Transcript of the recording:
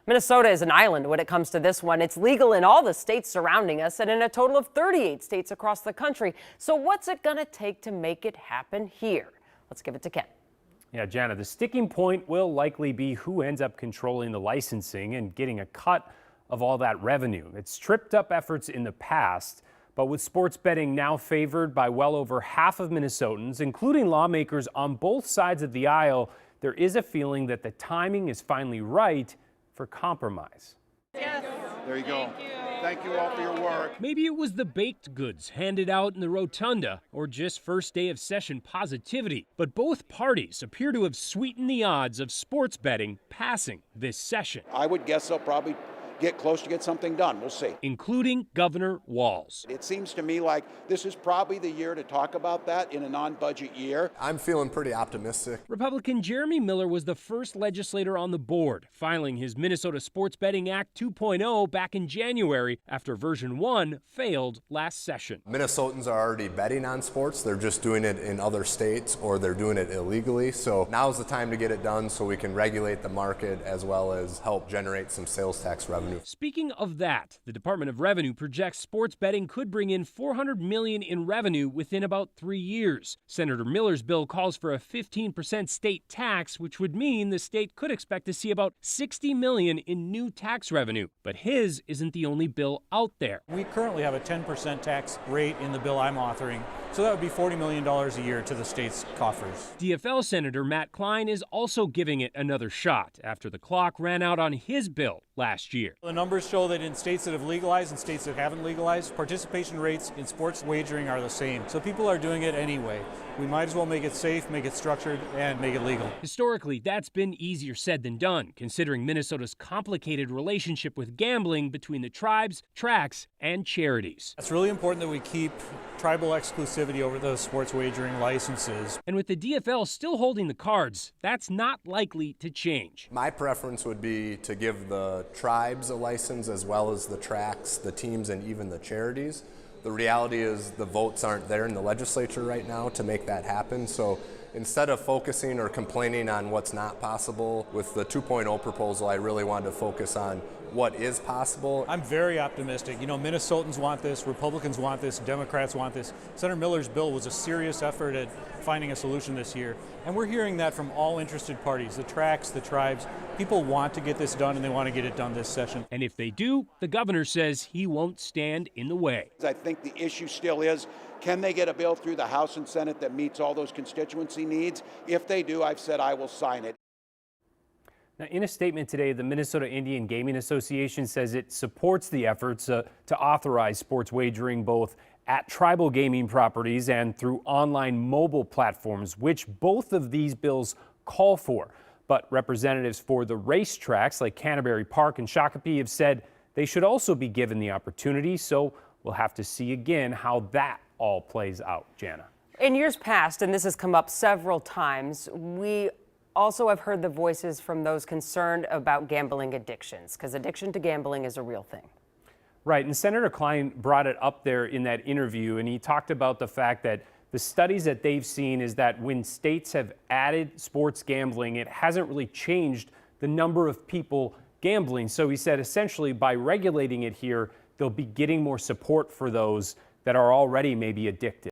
Minnesota is an island when it comes to this one. It's legal in all the states surrounding us and in a total of 38 states across the country. So what's it going to take to make it happen here? Let's give it to Ken. Yeah, Jana, the sticking point will likely be who ends up controlling the licensing and getting a cut of all that revenue. It's tripped up efforts in the past, but with sports betting now favored by well over half of Minnesotans, including lawmakers on both sides of the aisle, there is a feeling that the timing is finally right for compromise. Yes. There you go. Thank you all for your work. Maybe it was the baked goods handed out in the rotunda or just first day of session positivity. But both parties appear to have sweetened the odds of sports betting passing this session. I would guess they'll probably get close to get something done. We'll see. Including Governor Walz. It seems to me like this is probably the year to talk about that in a non-budget year. I'm feeling pretty optimistic. Republican Jeremy Miller was the first legislator on the board, filing his Minnesota Sports Betting Act 2.0 back in January after version 1 failed last session. Minnesotans are already betting on sports. They're just doing it in other states or they're doing it illegally. So now's the time to get it done so we can regulate the market as well as help generate some sales tax revenue. Speaking of that, the Department of Revenue projects sports betting could bring in $400 million in revenue within about 3 years. Senator Miller's bill calls for a 15% state tax, which would mean the state could expect to see about $60 million in new tax revenue. But his isn't the only bill out there. We currently have a 10% tax rate in the bill I'm authoring, so that would be $40 million a year to the state's coffers. DFL Senator Matt Klein is also giving it another shot after the clock ran out on his bill last year. The numbers show that in states that have legalized and states that haven't legalized, participation rates in sports wagering are the same. So people are doing it anyway. We might as well make it safe, make it structured, and make it legal. Historically, that's been easier said than done, considering Minnesota's complicated relationship with gambling between the tribes, tracks, and charities. It's really important that we keep tribal exclusivity over those sports wagering licenses. And with the DFL still holding the cards, that's not likely to change. My preference would be to give the tribes a license as well as the tracks, the teams, and even the charities. The reality is the votes aren't there in the legislature right now to make that happen. So instead of focusing or complaining on what's not possible with the 2.0 proposal, I really wanted to focus on what is possible. I'm very optimistic. You know, Minnesotans want this, Republicans want this, Democrats want this. Senator Miller's bill was a serious effort at finding a solution this year. And we're hearing that from all interested parties, the tracks, the tribes. People want to get this done and they want to get it done this session. And if they do, the governor says he won't stand in the way. I think the issue still is, can they get a bill through the House and Senate that meets all those constituency needs? If they do, I've said I will sign it. Now, in a statement today, the Minnesota Indian Gaming Association says it supports the efforts to authorize sports wagering both at tribal gaming properties and through online mobile platforms, which both of these bills call for. But representatives for the racetracks like Canterbury Park and Shakopee have said they should also be given the opportunity. So we'll have to see again how that all plays out. Jana. In years past, and this has come up several times, we also have heard the voices from those concerned about gambling addictions, because addiction to gambling is a real thing. Right, and Senator Klein brought it up there in that interview, and he talked about the fact that the studies that they've seen is that when states have added sports gambling, it hasn't really changed the number of people gambling. So he said essentially by regulating it here, they'll be getting more support for those that are already maybe addicted.